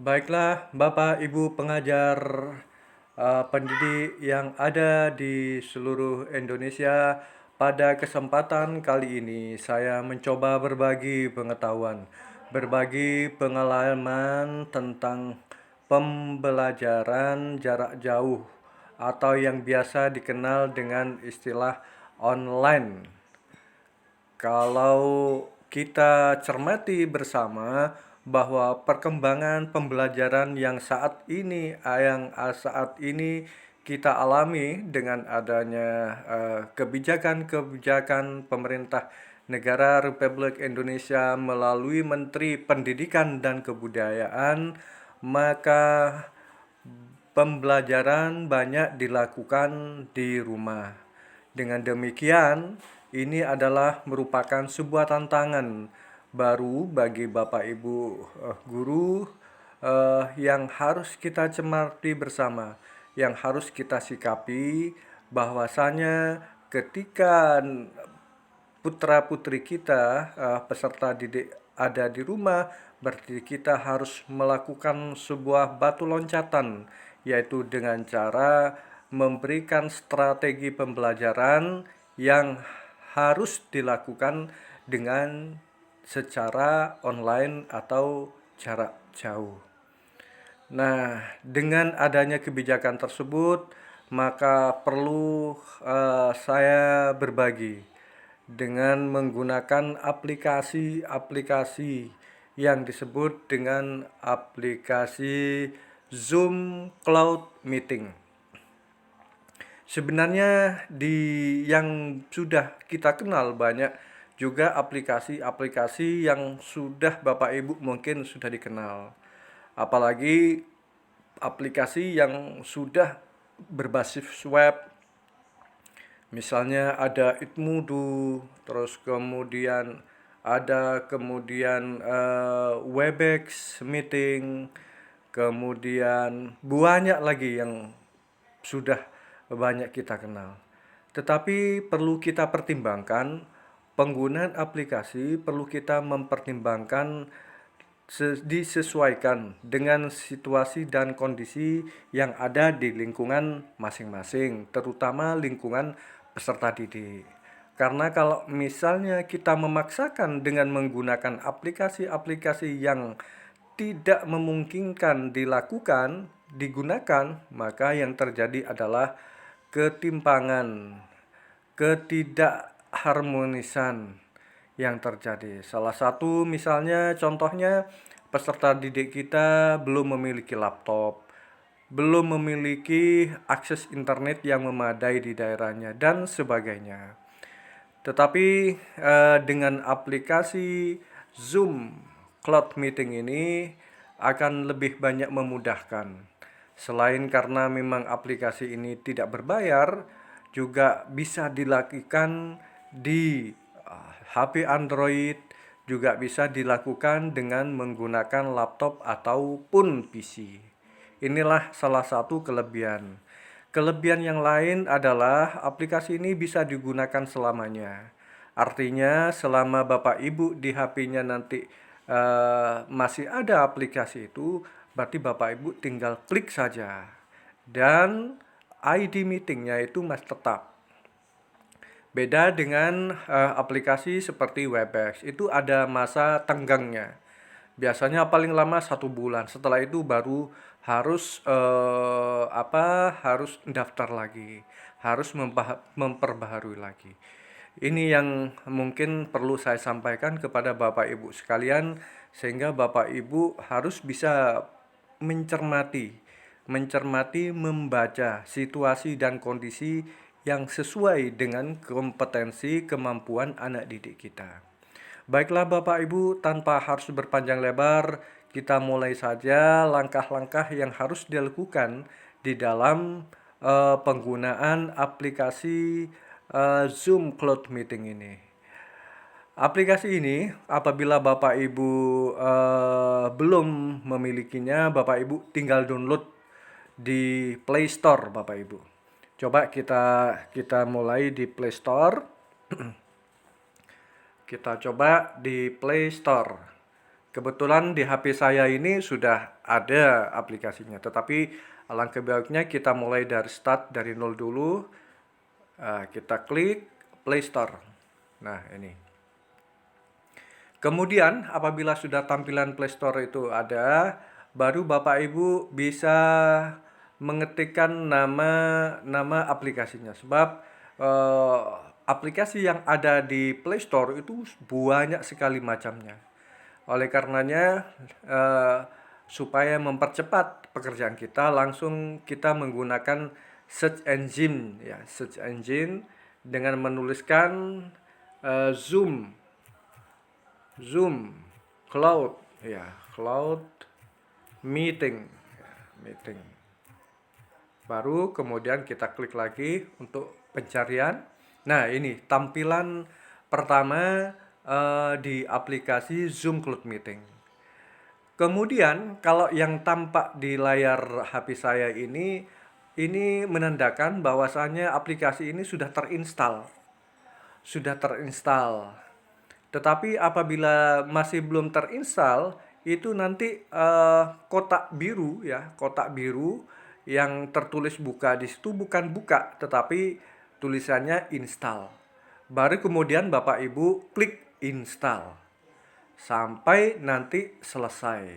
Baiklah, Bapak Ibu pengajar pendidik yang ada di seluruh Indonesia, pada kesempatan kali ini saya mencoba berbagi pengetahuan, berbagi pengalaman tentang pembelajaran jarak jauh atau yang biasa dikenal dengan istilah online. Kalau kita cermati bersama bahwa perkembangan pembelajaran yang saat ini kita alami dengan adanya kebijakan-kebijakan pemerintah negara Republik Indonesia melalui Menteri Pendidikan dan Kebudayaan, maka pembelajaran banyak dilakukan di rumah. Dengan demikian, ini adalah merupakan sebuah tantangan baru bagi Bapak Ibu guru yang harus kita cermati bersama, yang harus kita sikapi bahwasanya ketika putra-putri kita, peserta didik ada di rumah, berarti kita harus melakukan sebuah batu loncatan, yaitu dengan cara memberikan strategi pembelajaran yang harus dilakukan dengan secara online atau jarak jauh. Nah, dengan adanya kebijakan tersebut, maka perlu saya berbagi dengan menggunakan aplikasi-aplikasi yang disebut dengan aplikasi Zoom Cloud Meeting. Sebenarnya yang sudah kita kenal banyak juga aplikasi-aplikasi yang sudah Bapak Ibu mungkin sudah dikenal. Apalagi aplikasi yang sudah berbasis web, misalnya ada Edmodo, terus kemudian Webex meeting, kemudian banyak lagi yang sudah banyak kita kenal. Tetapi perlu kita pertimbangkan, penggunaan aplikasi perlu kita mempertimbangkan disesuaikan dengan situasi dan kondisi yang ada di lingkungan masing-masing, terutama lingkungan peserta didik. Karena kalau misalnya kita memaksakan dengan menggunakan aplikasi-aplikasi yang tidak memungkinkan digunakan, maka yang terjadi adalah ketimpangan, ketidakharmonisan yang terjadi. Salah satu misalnya contohnya peserta didik kita belum memiliki laptop, belum memiliki akses internet yang memadai di daerahnya dan sebagainya. Tetapi dengan aplikasi Zoom Cloud Meeting ini akan lebih banyak memudahkan. Selain karena memang aplikasi ini tidak berbayar, juga bisa dilakukan di HP Android, juga bisa dilakukan dengan menggunakan laptop ataupun PC. Inilah salah satu kelebihan. Kelebihan yang lain adalah aplikasi ini bisa digunakan selamanya. Artinya selama Bapak Ibu di HP-nya nanti masih ada aplikasi itu, berarti Bapak Ibu tinggal klik saja. Dan ID meetingnya itu masih tetap. Beda dengan aplikasi seperti Webex, itu ada masa tenggangnya. Biasanya paling lama 1 bulan. Setelah itu baru harus daftar lagi, harus memperbaharui lagi. Ini yang mungkin perlu saya sampaikan kepada Bapak Ibu sekalian, sehingga Bapak Ibu harus bisa mencermati, membaca situasi dan kondisi yang sesuai dengan kompetensi kemampuan anak didik kita. Baiklah Bapak Ibu, tanpa harus berpanjang lebar, kita mulai saja langkah-langkah yang harus dilakukan di dalam penggunaan aplikasi Zoom Cloud Meeting ini. Aplikasi ini apabila Bapak Ibu belum memilikinya, Bapak Ibu tinggal download di Play Store Bapak Ibu. Coba kita mulai di Play Store. Kita coba di Play Store. Kebetulan di HP saya ini sudah ada aplikasinya, tetapi alangkah baiknya kita mulai dari start dari nol dulu. Kita klik Play Store. Nah, ini. Kemudian apabila sudah tampilan Play Store itu ada, baru Bapak Ibu bisa mengetikkan nama aplikasinya. Sebab aplikasi yang ada di Play Store itu banyak sekali macamnya. Oleh karenanya supaya mempercepat pekerjaan kita, langsung kita menggunakan search engine ya, search engine dengan menuliskan Zoom Cloud ya, Cloud Meeting ya, meeting. Baru kemudian kita klik lagi untuk pencarian. Nah, ini tampilan pertama di aplikasi Zoom Cloud Meeting. Kemudian kalau yang tampak di layar HP saya ini menandakan bahwasannya aplikasi ini sudah terinstall. Sudah terinstall. Tetapi apabila masih belum terinstall, itu nanti kotak biru ya, kotak biru yang tertulis buka di situ bukan buka, tetapi tulisannya install. Baru kemudian Bapak Ibu klik install sampai nanti selesai.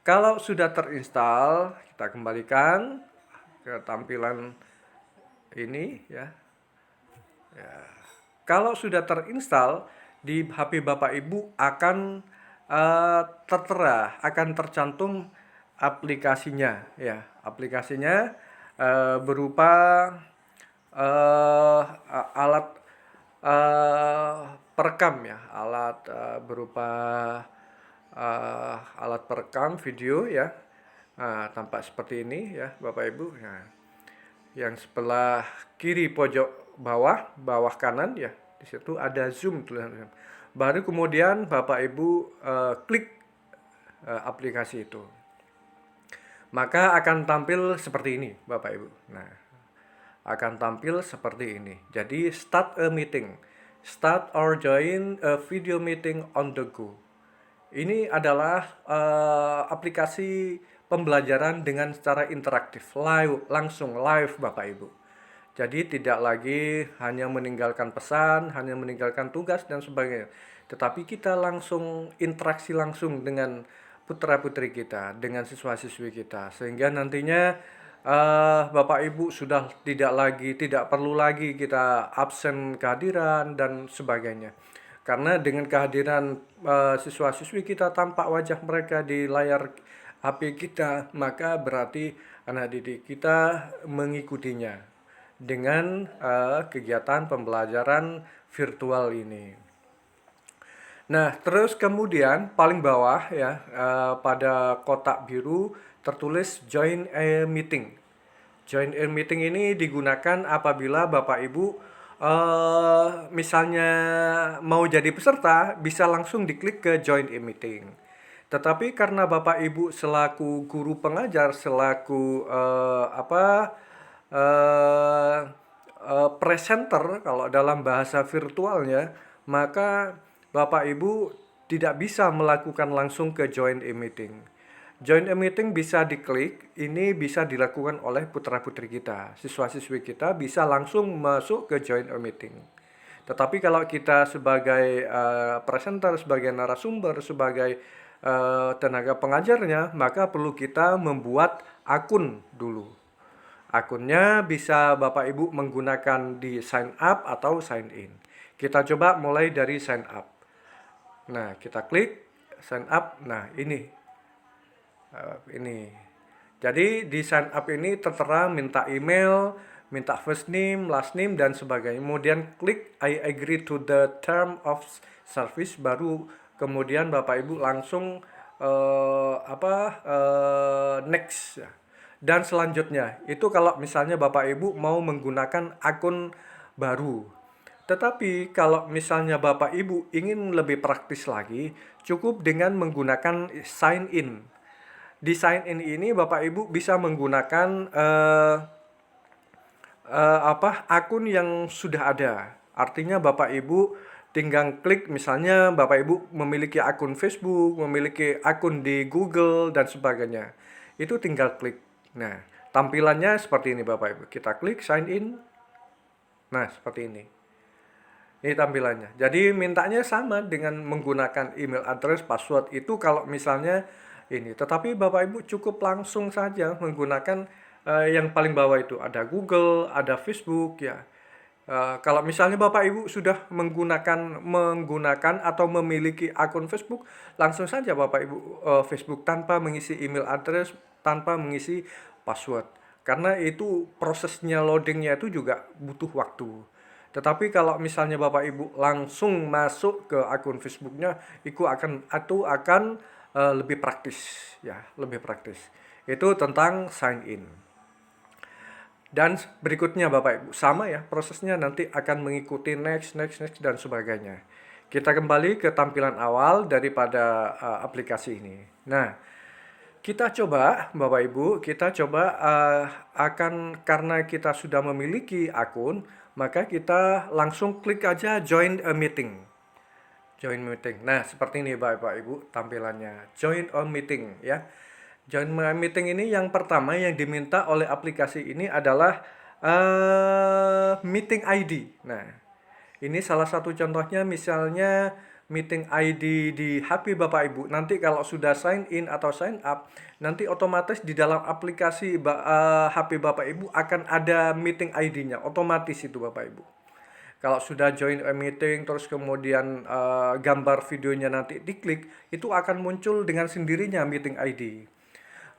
Kalau sudah terinstall, kita kembalikan ke tampilan ini ya. Kalau sudah terinstall, di HP Bapak Ibu akan tertera, akan tercantum aplikasinya ya. Aplikasinya berupa alat perekam ya, alat berupa alat perekam video ya. Nah, tampak seperti ini ya Bapak Ibu. Nah, yang sebelah kiri pojok bawah kanan ya, di situ ada Zoom tulisan. Baru kemudian Bapak Ibu klik aplikasi itu. Maka akan tampil seperti ini Bapak Ibu. Nah, akan tampil seperti ini. Jadi start a meeting. Start or join a video meeting on the go. Ini adalah aplikasi pembelajaran dengan secara interaktif, langsung live Bapak Ibu. Jadi tidak lagi hanya meninggalkan pesan, hanya meninggalkan tugas dan sebagainya. Tetapi kita langsung interaksi langsung dengan putra-putri kita, dengan siswa-siswi kita. Sehingga nantinya Bapak Ibu sudah tidak perlu lagi kita absen kehadiran dan sebagainya. Karena dengan kehadiran siswa-siswi kita, tampak wajah mereka di layar HP kita, maka berarti anak didik kita mengikutinya dengan kegiatan pembelajaran virtual ini. Nah, terus kemudian paling bawah ya, pada kotak biru tertulis join a meeting. Join a meeting ini digunakan apabila Bapak Ibu misalnya mau jadi peserta, bisa langsung diklik ke join a meeting. Tetapi karena Bapak Ibu selaku guru pengajar, selaku presenter kalau dalam bahasa virtualnya, maka Bapak Ibu tidak bisa melakukan langsung ke join a meeting. Join a meeting bisa diklik, ini bisa dilakukan oleh putra-putri kita. Siswa-siswi kita bisa langsung masuk ke join a meeting. Tetapi kalau kita sebagai presenter, sebagai narasumber, sebagai tenaga pengajarnya, maka perlu kita membuat akun dulu. Akunnya bisa Bapak Ibu menggunakan di sign up atau sign in. Kita coba mulai dari sign up. Nah, kita klik sign up. Nah, ini. Jadi di sign up ini tertera minta email, minta first name, last name dan sebagainya. Kemudian klik I agree to the term of service, baru kemudian Bapak Ibu langsung next ya. Dan selanjutnya itu kalau misalnya Bapak Ibu mau menggunakan akun baru. Tetapi kalau misalnya Bapak Ibu ingin lebih praktis lagi, cukup dengan menggunakan sign in. Di sign in ini Bapak Ibu bisa menggunakan akun yang sudah ada. Artinya Bapak Ibu tinggal klik, misalnya Bapak Ibu memiliki akun Facebook, memiliki akun di Google dan sebagainya. Itu tinggal klik. Nah, tampilannya seperti ini Bapak Ibu. Kita klik sign in. Nah, seperti ini. Ini tampilannya. Jadi mintanya sama dengan menggunakan email address, password itu kalau misalnya ini. Tetapi Bapak Ibu cukup langsung saja menggunakan yang paling bawah itu. Ada Google, ada Facebook ya. Kalau misalnya Bapak Ibu sudah menggunakan atau memiliki akun Facebook, langsung saja Bapak Ibu Facebook tanpa mengisi email address, tanpa mengisi password. Karena itu prosesnya loadingnya itu juga butuh waktu. Tetapi kalau misalnya Bapak Ibu langsung masuk ke akun Facebooknya, itu akan lebih praktis ya, lebih praktis. Itu tentang sign in. Dan berikutnya Bapak Ibu, sama ya prosesnya, nanti akan mengikuti next dan sebagainya. Kita kembali ke tampilan awal daripada aplikasi ini. Nah, kita coba Bapak Ibu, karena kita sudah memiliki akun, maka kita langsung klik aja join a meeting. Join meeting. Nah, seperti ini Bapak Ibu tampilannya. Join a meeting ya. Join my meeting ini yang pertama yang diminta oleh aplikasi ini adalah meeting ID. Nah, ini salah satu contohnya, misalnya meeting ID di HP Bapak Ibu. Nanti kalau sudah sign in atau sign up, nanti otomatis di dalam aplikasi HP Bapak Ibu akan ada meeting ID-nya. Otomatis itu Bapak Ibu. Kalau sudah join a meeting, terus kemudian gambar videonya nanti diklik, itu akan muncul dengan sendirinya meeting ID.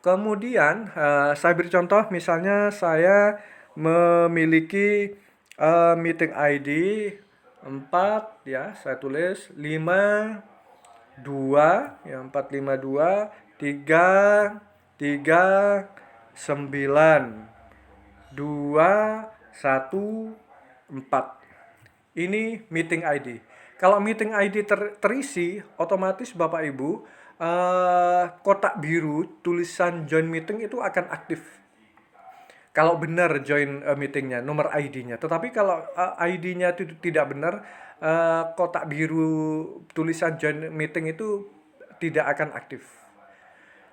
Kemudian saya beri contoh, misalnya saya memiliki meeting ID 4 ya, saya tulis 52 ya, 452 3 3 9 2 1 4. Ini meeting ID. Kalau meeting ID terisi, otomatis Bapak Ibu kotak biru tulisan join meeting itu akan aktif. Kalau benar join meetingnya, nomor ID-nya. Tetapi kalau ID-nya itu tidak benar, kotak biru tulisan join meeting itu tidak akan aktif.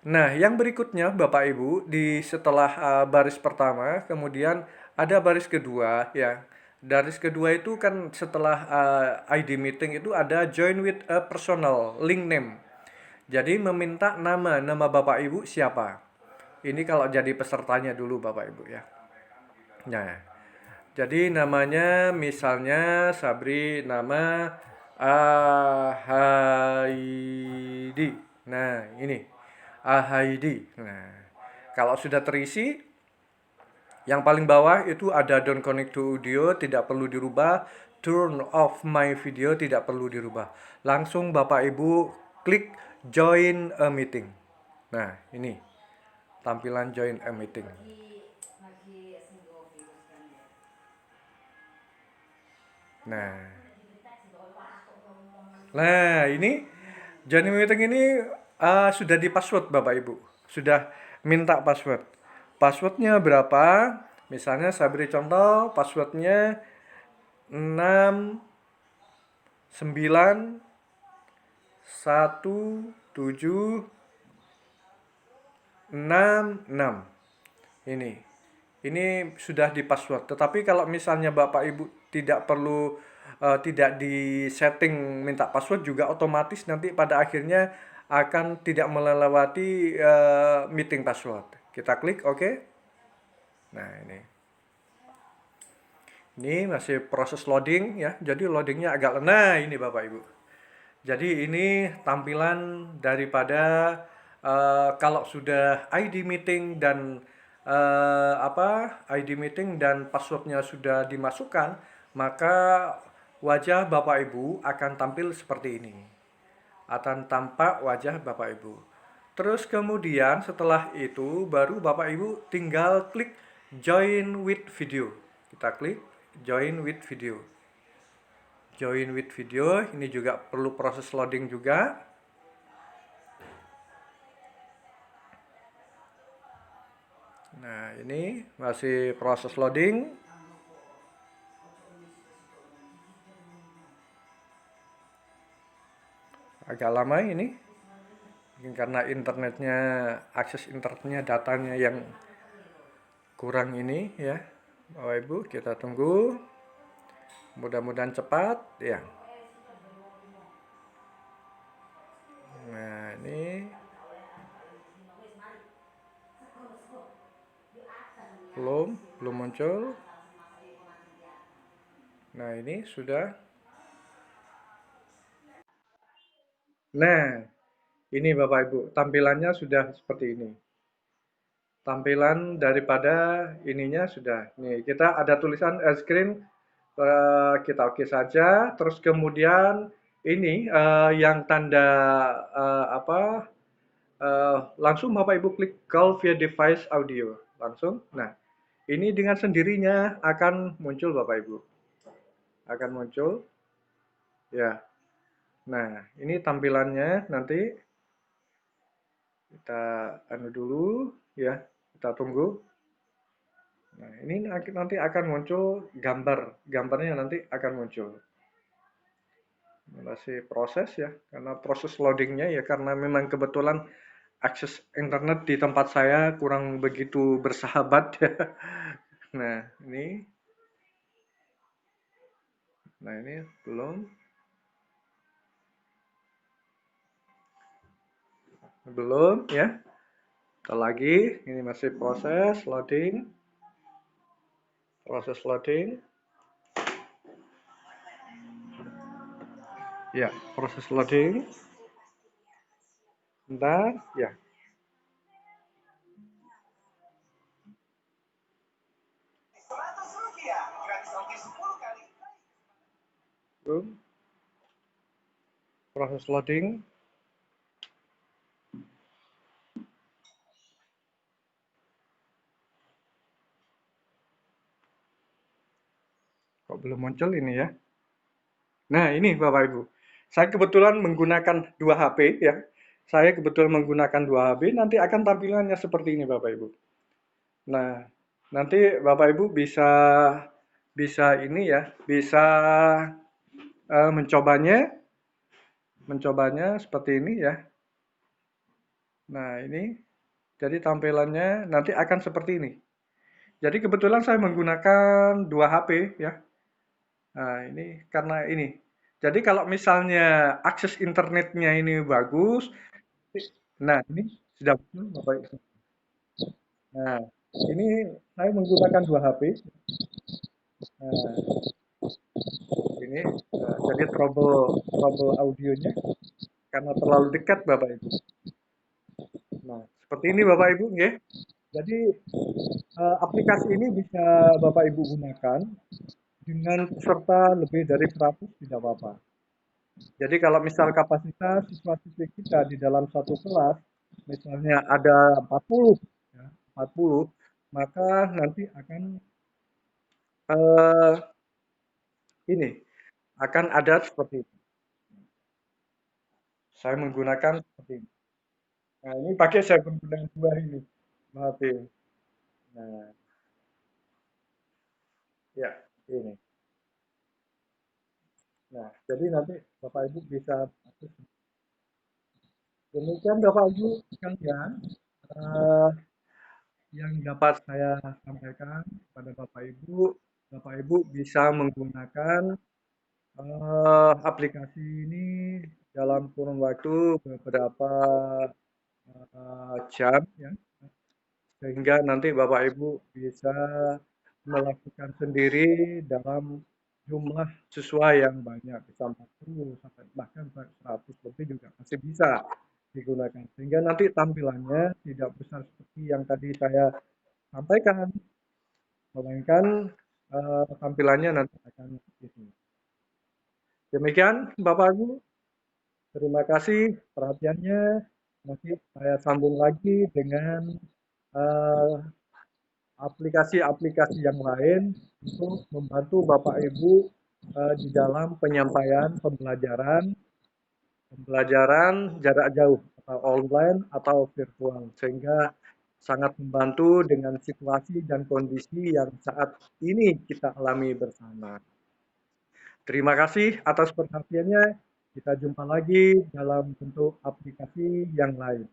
Nah, yang berikutnya Bapak Ibu, setelah baris pertama, kemudian ada baris kedua ya. Baris kedua itu kan setelah ID meeting itu ada join with a personal link name. Jadi meminta nama Bapak Ibu siapa. Ini kalau jadi pesertanya dulu Bapak Ibu ya. Nah, jadi namanya misalnya Sabri, nama Ahaidi. Nah, ini Ahaidi. Nah, kalau sudah terisi, yang paling bawah itu ada don't connect to audio, tidak perlu dirubah. Turn off my video, tidak perlu dirubah. Langsung Bapak Ibu klik join a meeting. Nah, ini tampilan join a meeting. Nah, ini join a meeting ini sudah di password Bapak Ibu. Sudah minta password. Passwordnya berapa? Misalnya saya beri contoh, passwordnya 6 9 1 7 6 6. Ini sudah di password. Tetapi kalau misalnya Bapak Ibu tidak di setting minta password, juga otomatis nanti pada akhirnya akan tidak melewati meeting password. Kita klik OK. Nah, ini masih proses loading ya. Jadi loadingnya agak lama ini Bapak Ibu. Jadi ini tampilan daripada kalau sudah ID meeting dan ID meeting dan passwordnya sudah dimasukkan, maka wajah Bapak Ibu akan tampil seperti ini. Akan tampak wajah Bapak Ibu. Terus kemudian setelah itu baru Bapak Ibu tinggal klik join with video. Kita klik join with video. Join with video, ini juga perlu proses loading juga. Nah, ini masih proses loading. agak lama ini. Mungkin karena akses internetnya, datanya yang kurang ini ya. Bapak Ibu, kita tunggu. Mudah-mudahan cepat ya. Nah, ini belum muncul. Nah, ini sudah. Nah, ini Bapak Ibu, tampilannya sudah seperti ini. Tampilan daripada ininya sudah. Nih, kita ada tulisan screen, kita oke saja. Terus kemudian ini yang tanda apa? Langsung Bapak Ibu klik call via device audio langsung. Nah, ini dengan sendirinya akan muncul Bapak Ibu, akan muncul ya. Nah, ini tampilannya nanti kita anu dulu ya, kita tunggu. Nah, ini nanti akan muncul gambarnya nanti akan muncul. Masih proses ya, karena proses loadingnya ya, karena memang kebetulan akses internet di tempat saya kurang begitu bersahabat ya. Nah, ini belum ya. Kita lagi, ini masih proses loading. Proses loading. Ya, proses loading. Bentar, ya. Belum. Proses loading. Kok belum muncul ini ya? Nah, ini Bapak Ibu. Saya kebetulan menggunakan dua HP ya. Saya kebetulan menggunakan dua HP, nanti akan tampilannya seperti ini Bapak Ibu. Nah, nanti Bapak Ibu bisa bisa ini ya, bisa mencobanya seperti ini ya. Nah, ini jadi tampilannya nanti akan seperti ini. Jadi kebetulan saya menggunakan dua HP ya. Nah, ini karena ini. Jadi kalau misalnya akses internetnya ini bagus, nah ini sudah betul Bapak Ibu. Nah, ini saya menggunakan dua HP. Nah, ini jadi trouble trouble audionya karena terlalu dekat Bapak Ibu. Nah, seperti ini Bapak Ibu ya. Jadi aplikasi ini bisa Bapak Ibu gunakan dengan peserta lebih dari 100 tidak apa-apa. Jadi kalau misal kapasitas siswa-siswi kita di dalam satu kelas, misalnya ada 40, ya, 40, maka nanti akan eh, ini akan ada seperti itu. Saya menggunakan seperti ini. Nah, ini pakai saya menggunakan dua ini. Maaf ya. Nah, ya ini. Nah, jadi nanti Bapak Ibu bisa akses. Demikian Bapak Ibu sekalian, eh, yang dapat saya sampaikan kepada Bapak Ibu. Bapak Ibu bisa menggunakan aplikasi ini dalam kurun waktu beberapa jam ya, sehingga nanti Bapak Ibu bisa melakukan sendiri dalam jumlah siswa yang banyak, bisa 40 sampai bahkan 100 lebih juga masih bisa digunakan. Sehingga nanti tampilannya tidak besar seperti yang tadi saya sampaikan, melainkan tampilannya nanti akan itu. Demikian Bapak Ibu, terima kasih perhatiannya. Nanti saya sambung lagi dengan eh, aplikasi-aplikasi yang lain untuk membantu Bapak Ibu di dalam penyampaian pembelajaran jarak jauh atau online atau virtual, sehingga sangat membantu dengan situasi dan kondisi yang saat ini kita alami bersama. Terima kasih atas perhatiannya. Kita jumpa lagi dalam bentuk aplikasi yang lain.